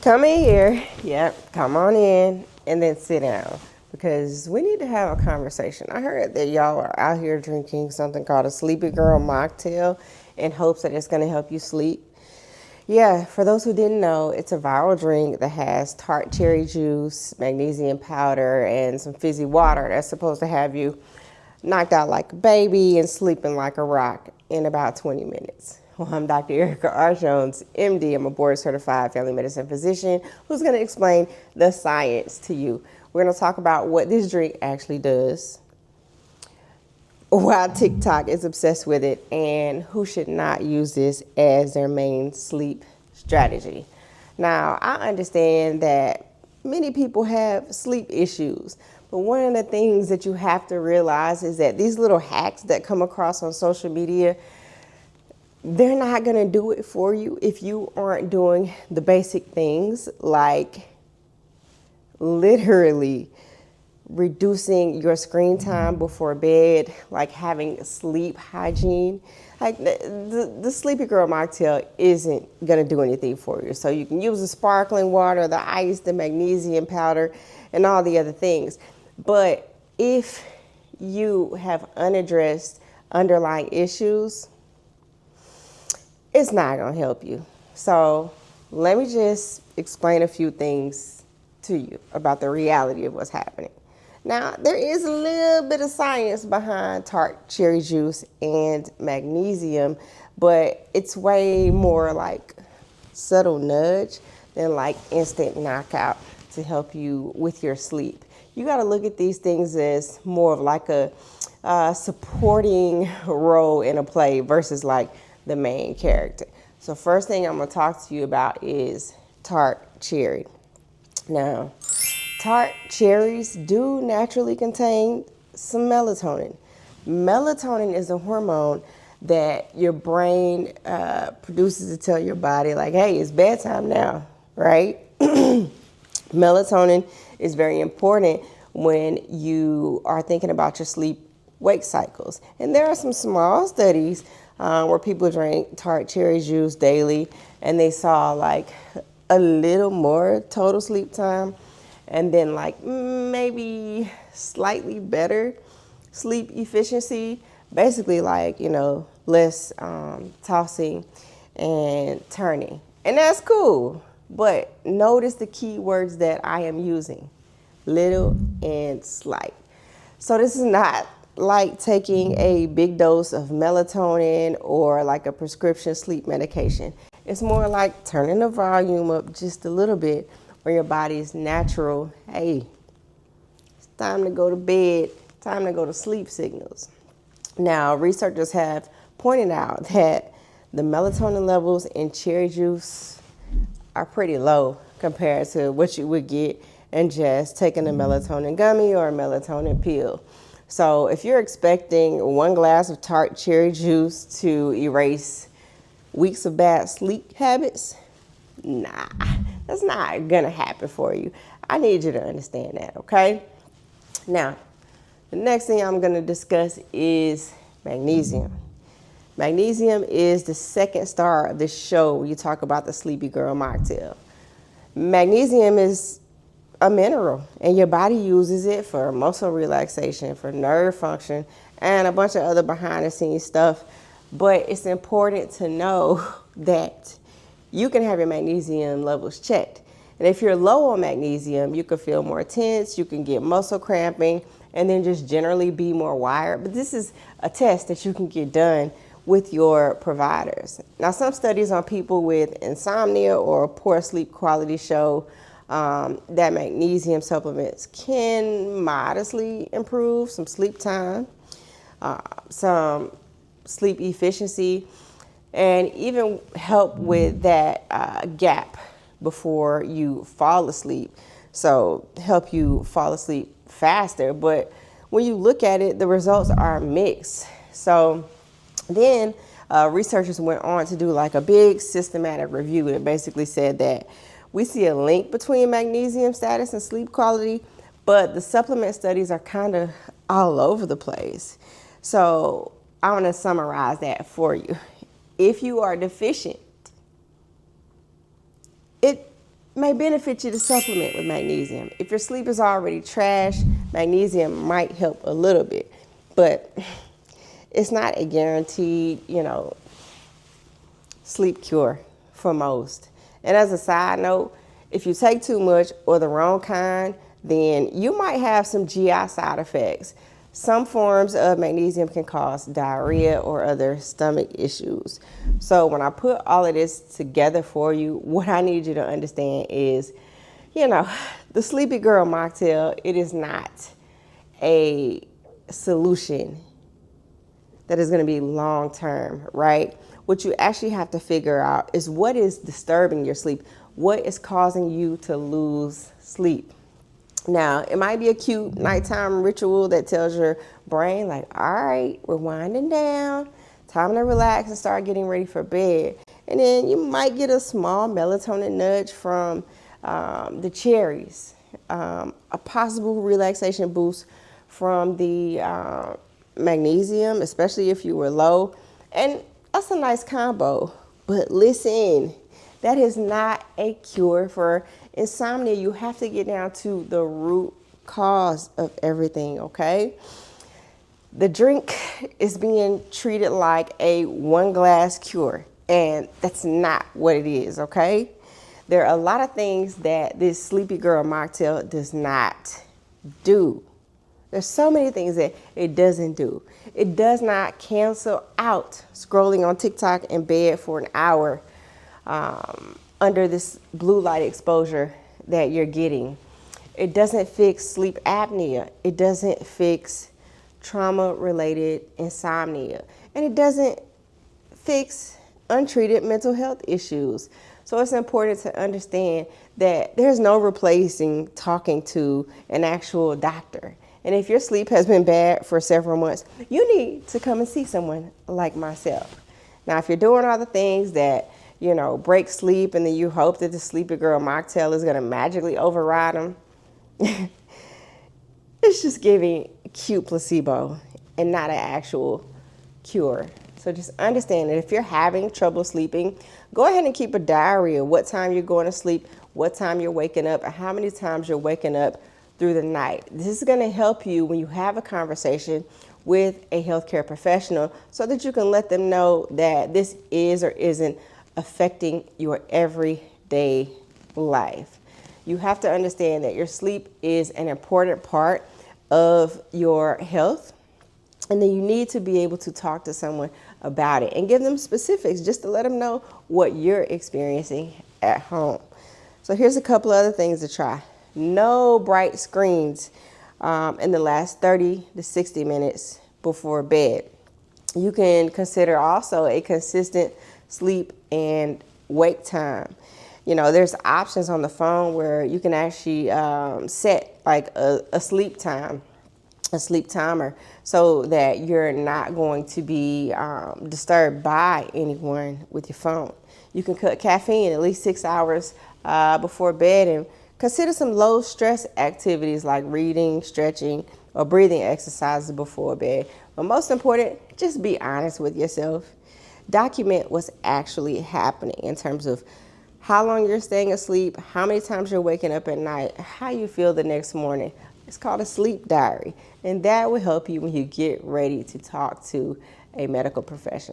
Come in here. Yep, come on in and then sit down because we need to have a conversation. I heard that y'all are out here drinking something called a Sleepy Girl Mocktail in hopes that it's going to help you sleep. Yeah, for those who didn't know, it's a viral drink that has tart cherry juice, magnesium powder, and some fizzy water that's supposed to have you knocked out like a baby and sleeping like a rock in about 20 minutes. Well, I'm Dr. Erica R. Jones, MD. I'm a board-certified family medicine physician who's going to explain the science to you. We're going to talk about what this drink actually does, why TikTok is obsessed with it, and who should not use this as their main sleep strategy. Now, I understand that many people have sleep issues, but one of the things that you have to realize is that these little hacks that come across on social media, they're not going to do it for you if you aren't doing the basic things like literally reducing your screen time before bed, like having sleep hygiene. Like the Sleepy Girl Mocktail isn't going to do anything for you. So you can use the sparkling water, the ice, the magnesium powder, and all the other things. But if you have unaddressed underlying issues, it's not going to help you. So let me just explain a few things to you about the reality of what's happening. Now, there is a little bit of science behind tart cherry juice and magnesium, but it's way more like subtle nudge than like instant knockout to help you with your sleep. You got to look at these things as more of like a supporting role in a play versus like the main character. So first thing I'm going to talk to you about is tart cherry. Now, tart cherries do naturally contain some melatonin. Melatonin is a hormone that your brain produces to tell your body like, hey, it's bedtime now, right? Melatonin is very important when you are thinking about your sleep-wake cycles. And there are some small studies where people drank tart cherry juice daily and they saw like a little more total sleep time and then like maybe slightly better sleep efficiency, basically like, less tossing and turning. And that's cool, but notice the key words that I am using: little and slight. So this is not like taking a big dose of melatonin or like a prescription sleep medication. It's more like turning the volume up just a little bit where your body's natural, hey, it's time to go to bed, time to go to sleep signals. Now, researchers have pointed out that the melatonin levels in cherry juice are pretty low compared to what you would get in just taking a melatonin gummy or a melatonin pill. So if you're expecting one glass of tart cherry juice to erase weeks of bad sleep habits, nah, that's not gonna happen for you. I need you to understand that, okay? Now, the next thing I'm gonna discuss is magnesium. Magnesium is the second star of this show when you talk about the Sleepy Girl Mocktail. Magnesium is a mineral, and your body uses it for muscle relaxation, for nerve function, and a bunch of other behind the scenes stuff. But it's important to know that you can have your magnesium levels checked. And if you're low on magnesium, you can feel more tense, you can get muscle cramping, and then just generally be more wired. But this is a test that you can get done with your providers. Now, some studies on people with insomnia or poor sleep quality show that magnesium supplements can modestly improve some sleep time, some sleep efficiency, and even help with that gap before you fall asleep. So help you fall asleep faster. But when you look at it, the results are mixed. So then researchers went on to do like a big systematic review that basically said that we see a link between magnesium status and sleep quality, but the supplement studies are kind of all over the place. So I want to summarize that for you. If you are deficient, it may benefit you to supplement with magnesium. If your sleep is already trash, magnesium might help a little bit, but it's not a guaranteed, sleep cure for most. And as a side note, if you take too much or the wrong kind, then you might have some GI side effects. Some forms of magnesium can cause diarrhea or other stomach issues. So when I put all of this together for you, what I need you to understand is, the Sleepy Girl Mocktail, it is not a solution that is going to be long term, right? What you actually have to figure out is what is disturbing your sleep. What is causing you to lose sleep? Now, it might be a cute nighttime ritual that tells your brain, like, all right, we're winding down, time to relax and start getting ready for bed. And then you might get a small melatonin nudge from the cherries, a possible relaxation boost from the magnesium, especially if you were low. And that's a nice combo. But listen, that is not a cure for insomnia. You have to get down to the root cause of everything, okay? The drink is being treated like a one glass cure, and that's not what it is, okay? There are a lot of things that this Sleepy Girl Mocktail does not do. There's so many things that it doesn't do. It does not cancel out scrolling on TikTok in bed for an hour under this blue light exposure that you're getting. It doesn't fix sleep apnea. It doesn't fix trauma-related insomnia. And it doesn't fix untreated mental health issues. So it's important to understand that there's no replacing talking to an actual doctor. And if your sleep has been bad for several months, you need to come and see someone like myself. Now, if you're doing all the things that, break sleep, and then you hope that the Sleepy Girl Mocktail is going to magically override them, it's just giving cute placebo and not an actual cure. So just understand that if you're having trouble sleeping, go ahead and keep a diary of what time you're going to sleep, what time you're waking up, and how many times you're waking up through the night. This is going to help you when you have a conversation with a healthcare professional so that you can let them know that this is or isn't affecting your everyday life. You have to understand that your sleep is an important part of your health, and then you need to be able to talk to someone about it and give them specifics just to let them know what you're experiencing at home. So here's a couple other things to try. No bright screens in the last 30 to 60 minutes before bed. You can consider also a consistent sleep and wake time. There's options on the phone where you can actually set like a sleep timer, so that you're not going to be disturbed by anyone with your phone. You can cut caffeine at least 6 hours before bed, and consider some low stress activities like reading, stretching, or breathing exercises before bed. But most important, just be honest with yourself. Document what's actually happening in terms of how long you're staying asleep, how many times you're waking up at night, how you feel the next morning. It's called a sleep diary, and that will help you when you get ready to talk to a medical professional.